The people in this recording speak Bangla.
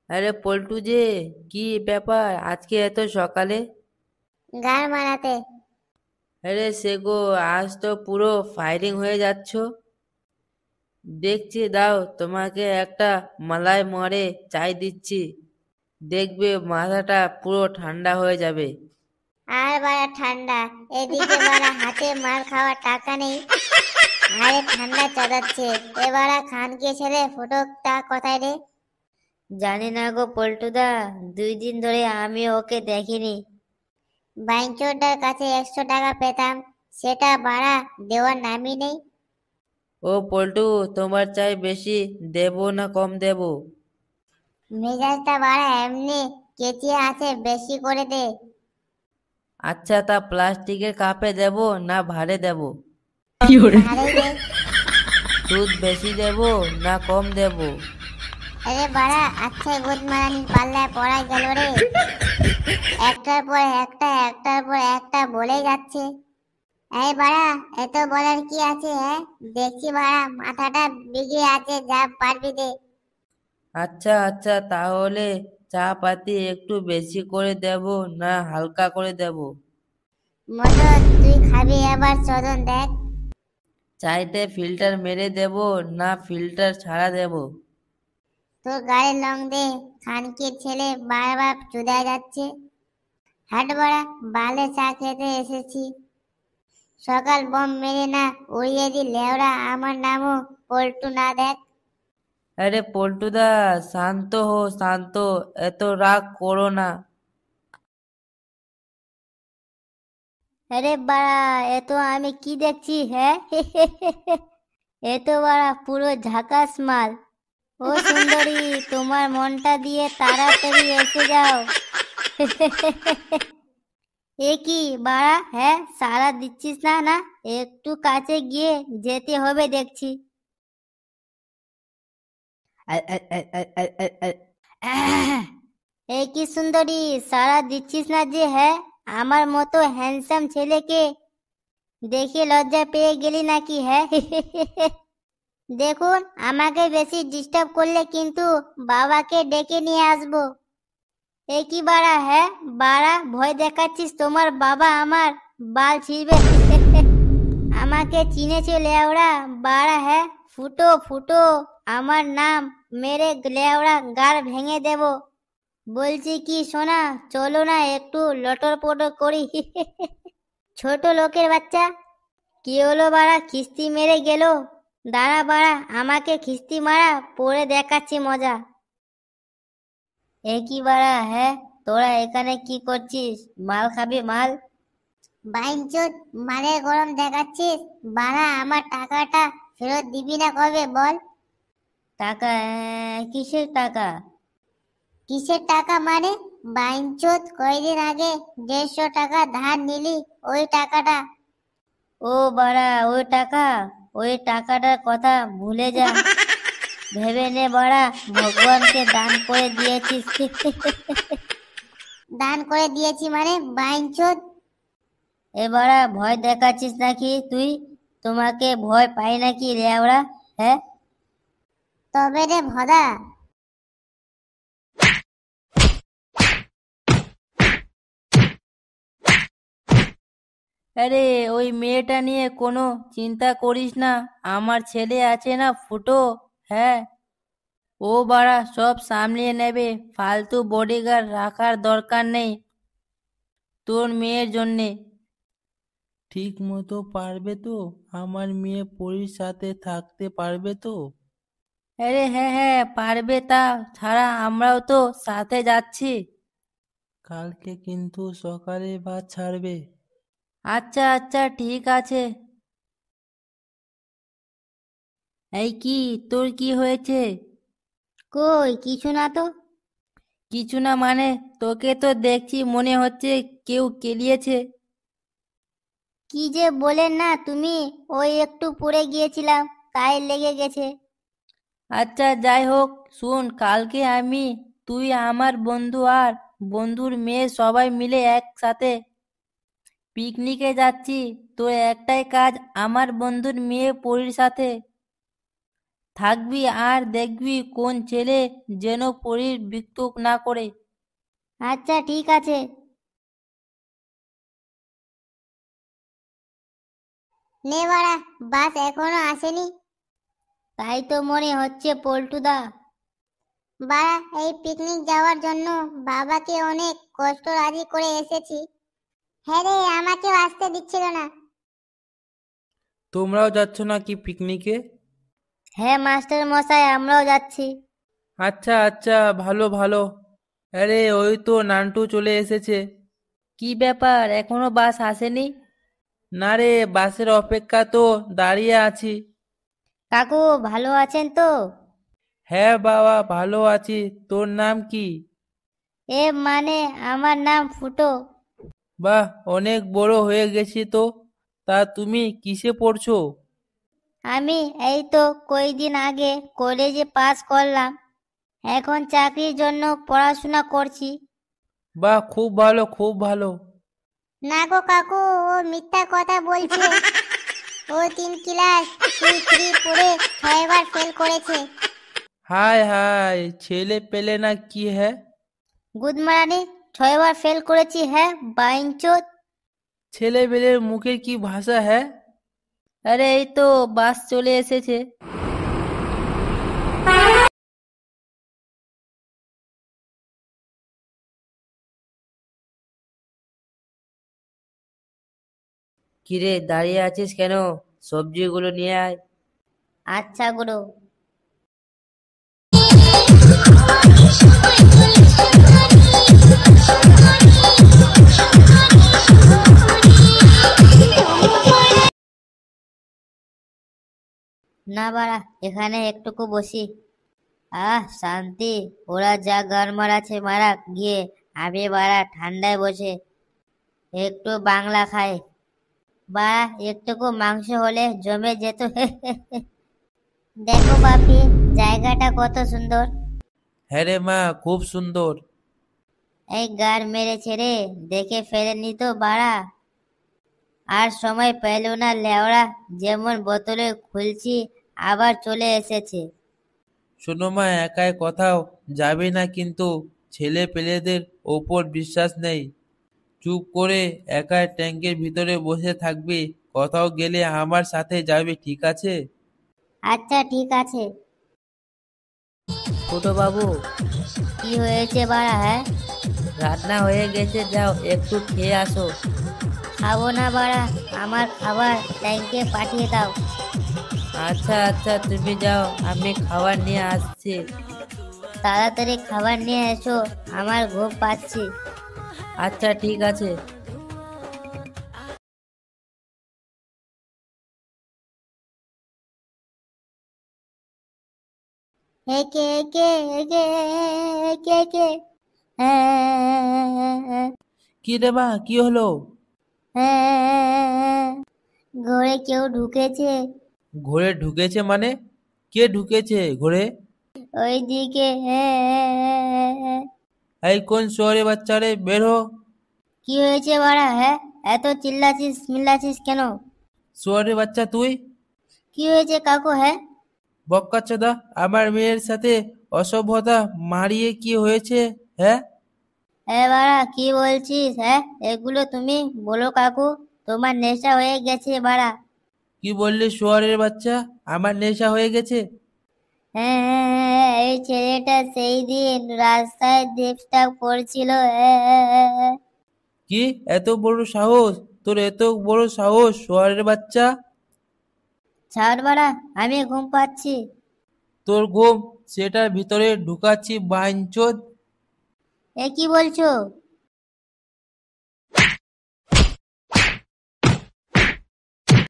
আরে পল্টু যে, কি ব্যাপার আজকে এত সকালে? গান মারাতে। আরে সে গো, আজ তো পুরো ফায়ারিং হয়ে যাচ্ছ দেখছি। দাও তোমাকে একটা মালাই মরে চাই দিচ্ছি, দেখবে মাথাটা পুরো ঠান্ডা হয়ে যাবে। আর বাড়া ঠান্ডা, এদিকে বাড়া হাতে মার খাওয়ার টাকা নেই, আরে ঠান্ডা চাঁদাচ্ছে। এবারা খানকে ছেড়ে ফটকটা কোথায় রে? জানি না গো পল্টুদা, 2 দিন ধরে আমি ওকে দেখিনি। বাইঞ্চোরটার কাছে 100 টাকা পেতাম, সেটা বাড়া দেওয়ার নামই নেই। ও পল্টু, তোমার চাই বেশি দেবো না কম দেবো? মেজাজটা বাড়া এমনি কেচিয়ে আছে, বেশি করে দে। আচ্ছা, তা প্লাস্টিকের কাপে দেবো না ভাঁড়ে দেবো? ধারে দে। দুধ বেশি দেবো না কম দেবো? আরে বাড়া আচ্ছা গুদ মারানি পাল্লায় পড়া গেল রে। একটার পর একটা একটার পর একটা বলে যাচ্ছে। এই বাড়া, এত বলার কি আছে? হ্যাঁ, দেখছি বাড়া মাথাটা বিগড়ে আছে, যা পারবি দে। আচ্ছা আচ্ছা, তাহলে চা পাতি একটু বেশি করে দেবো না হালকা করে দেবো? মতো তুই খাবি এবার চোদন দেখ। চাইতে ফিল্টার মেরে দেবো না ফিল্টার ছাড়া দেবো? তোর গাড়ির লং দে, খানকির ছেলে বারবার চুদায় যাচ্ছে। হাট বাড়া, বালে চা খেতে এসেছি, সকাল বম মেরে না উড়িয়ে দি লেওড়া, আমার নামও পল্টু না দেখ। আরে পল্টুদা, শান্ত হো শান্ত, এত রাগ করো না। আরে বাড়া, এ তো আমি কি দেখছি, হ্যাঁ? এ তো বাড়া পুরো ঝাকাস মাল। ও সুন্দরী, তোমার মনটা দিয়ে তাড়াতাড়ি এসে যাও। এ কি বাড়া, হ্যাঁ সাড়া দিচ্ছিস না না? একটু কাছে গিয়ে যেতে হবে দেখছি। এ কি সুন্দরী, সাড়া দিচ্ছিস না যে, হ্যাঁ? আমার মতো হ্যান্ডসাম ছেলেকে দেখে লজ্জা পেয়ে গেলি নাকি, হ্যাঁ? দেখুন, আমাকে বেশি ডিস্টার্ব করলে কিন্তু বাবাকে ডেকে নিয়ে আসবো। এ কি বাড়া, হ্যাঁ? বাড়া ভয় দেখাচ্ছিস, তোমার বাবা আমার বাল ছিঁড়বে। আমাকে চিনেছে লেওড়া বাড়া, হ্যাঁ? ফুটো ফুটো আমার নাম, মেরে লেওড়া গাড় ভেঙে দেব। বলছি কি শোনা, চলো না একটু লটর পটর করি। ছোট লোকের বাচ্চা, কি হলো বাড়া, খিস্তি মেরে গেল? দাঁড়া বাড়া, আমাকে খিস্তি মারা, পরে দেখাচ্ছি মজা। এ কি বাড়া, হ্যাঁ? তোরা এখানে কি করছিস? মাল খাবি মাল? বাইঞ্চোদ, মালের গরম দেখাচ্ছিস? বাড়া আমার টাকাটা ফেরত দিবি না কবে বল? টাকা? কিসের টাকা? কিসের টাকা মানে? বাইঞ্চোদ, কয়দিন আগে 150 টাকা ধার নিলি, ওই টাকাটা। ও বাড়া, ওই টাকা? ওই টাকাটার কথা ভুলে যা। ভেবে নে বাড়া, ভগবানকে দান করে দিয়েছিস। দান করে দিয়েছি মানে বাইঞ্চোদ? এ বাড়া ভয় দেখাচ্ছিস নাকি তুই? তোমাকে ভয় পাই নাকি রেওড়া, হ্যাঁ? তবে রে ভদা। আরে ওই মেয়েটা নিয়ে কোনো চিন্তা করিস না, আমার ছেলে আছে না ফুটো। হ্যাঁ, ও বাড়া সব সামলিয়ে নেবে, ফালতু বডিগার্ড রাখার দরকার নেই তোর মেয়ের জন্যে। ঠিক মতো পারবে তো? আমার মেয়ে পরীর সাথে থাকতে পারবে তো? আরে হ্যাঁ হ্যাঁ পারবে, তা ছাড়া আমরাও তো সাথে যাচ্ছি। কালকে কিন্তু সকালে বাস ছাড়বে। আচ্ছা আচ্ছা ঠিক আছে। এই কি, তোর কি হয়েছে? কই কিছু না তো। কিছু না মানে? তোকে তো দেখছি মনে হচ্ছে কেউ কেলিয়েছে। কি যে বলেন না তুমি, ওই একটু পড়ে গিয়েছিলাম, তাই লেগে গেছে। আচ্ছা যাই হোক, শুন, কালকে আমি, তুই, আমার বন্ধু আর বন্ধুর মেয়ে সবাই মিলে একসাথে পিকনিকে যাচ্ছি। তোর একটাই কাজ, আমার বন্ধুর মেয়ে পরীর সাথে থাকবি আর দেখবি কোন ছেলে যেন পরীর বিদ্রুপ না করে। আচ্ছা ঠিক আছে। নে বাড়া, বাস এখনো আসেনি। তাই তো মনে হচ্ছে পল্টুদা। বাড়া, এই পিকনিক যাওয়ার জন্য বাবাকে অনেক কষ্ট রাজি করে এসেছি। হ্যাঁ রে, আমাকেও আসতে দিচ্ছিল না। তোমরাও যাচ্ছ নাকি পিকনিকে? হ্যাঁ মাস্টার মশাই, আমরাও যাচ্ছি। আচ্ছা আচ্ছা, ভালো ভালো। আরে ওই তো নান্টু চলে এসেছে। কি ব্যাপার, এখনো বাস আসেনি? না রে, বাসের অপেক্ষা তো দাঁড়িয়ে আছি। কাকু ভালো আছেন তো? হ্যাঁ বাবা, ভালো আছি। তোর নাম কি? এ মানে আমার নাম ফুটো। বাহ, অনেক বড় হয়ে গেছি তো। তা তুমি কিসে পড়ছো? আমি এই তো কয়েকদিন আগে কলেজে পাস করলাম, এখন চাকরির জন্য পড়াশোনা করছি। বাহ, খুব ভালো খুব ভালো। না গো কাকু, ও মিথ্যা কথা বলছে। ও 3 ক্লাস 3 পড়ে 6বার ফেল করেছে। হায় হায়, ছেলে পেলে না কি? হ্যাঁ, গুদমারানি, 6বার ফেল করেছি, হ্যাঁ বাইঞ্চোদ। ছেলে পেলের মুখের কি ভাষা? হ্যাঁ, আরে এই তো বাস চলে এসেছে। কিরে দাঁড়িয়ে আছিস কেন? সবজিগুলো নিয়ে আয়। আচ্ছা গুরু। না বাড়া, এখানে একটুকু বসি। শান্তি। ওরা যা গান মারাছে মারাক গিয়ে, আমি বাড়া ঠান্ডায় বসে একটু বাংলা খাই। বাড়া একটুকু মাংস হলে জমে যেত। দেখো বাপি, জায়গাটা কত সুন্দর। হ্যাঁ রে মা, খুব সুন্দর। এই গার মেরেছে রে, দেখে ফেলে নিত বাড়া। আর সময় পেল না লেওড়া, যেমন বোতলে খুলছি আবার চলে এসেছে। শোনো মা, একাই কোথাও যাবে না কিন্তু। ছেলে পেলেদের ওপর বিশ্বাস নেই। চুপ করে একাই ট্যাঙ্কের ভিতরে বসে থাকবে। কোথাও গেলে আমার সাথে যাবে, ঠিক আছে? আচ্ছা ঠিক আছে। ছোট বাবু, কি হয়েছে বাড়া? হ্যাঁ, রান্না হয়ে গেছে, যাও একটু খেয়ে আসো। খাবো না বাড়া, আমার খাবার ট্যাঙ্কে পাঠিয়ে দাও। আচ্ছা আচ্ছা, তুমি যাও, আমি খাবার নিয়ে আসছি। তাড়াতাড়ি খাবার নিয়ে এসো, আমার ঘুম পাচ্ছি। আচ্ছা ঠিক আছে। একে একে একে একে একে। হ্যাঁ, কি রে মা, কি হলো? হ্যাঁ, ঘরে কেউ ঢুকেছে। ঘরে ঢুকেছে মানে? কে ঢুকেছে ঘরে? ওইদিকে। হ্যাঁ। এই কোন শহরে বাচ্চা রে, বের হ। কি হয়েছে বাড়া? হ্যাঁ, এত চিল্লাছিস মিল্লাছিস কেন? শহরে বাচ্চা তুই? কি হয়েছে কাকু? হ্যাঁ, বক্কাচোদা, আমার মেয়ের সাথে অসভ্যতা মারিয়ে কি হয়েছে? হ্যাঁ, বাড়া কি বলছিস? হ্যাঁ, এগুলো তুমি বলো কাকু, তোমার নেশা হয়ে গেছে বাড়া। কি বললি শহরের বাচ্চা? আমার নেশা হয়ে গেছে? হ্যাঁ, এই ছেলেটা সেই দিন রাস্তায় ডিস্টার্ব করছিল। হ্যাঁ। কি এত বড় সাহস তোর? এত বড় সাহস শহরের বাচ্চা! ছাড় বাড়া, আমি ঘুম পাচ্ছি। তোর ঘুম সেটার ভিতরে ঢুকাচ্ছি বাইঞ্চোদ। কি বলছো?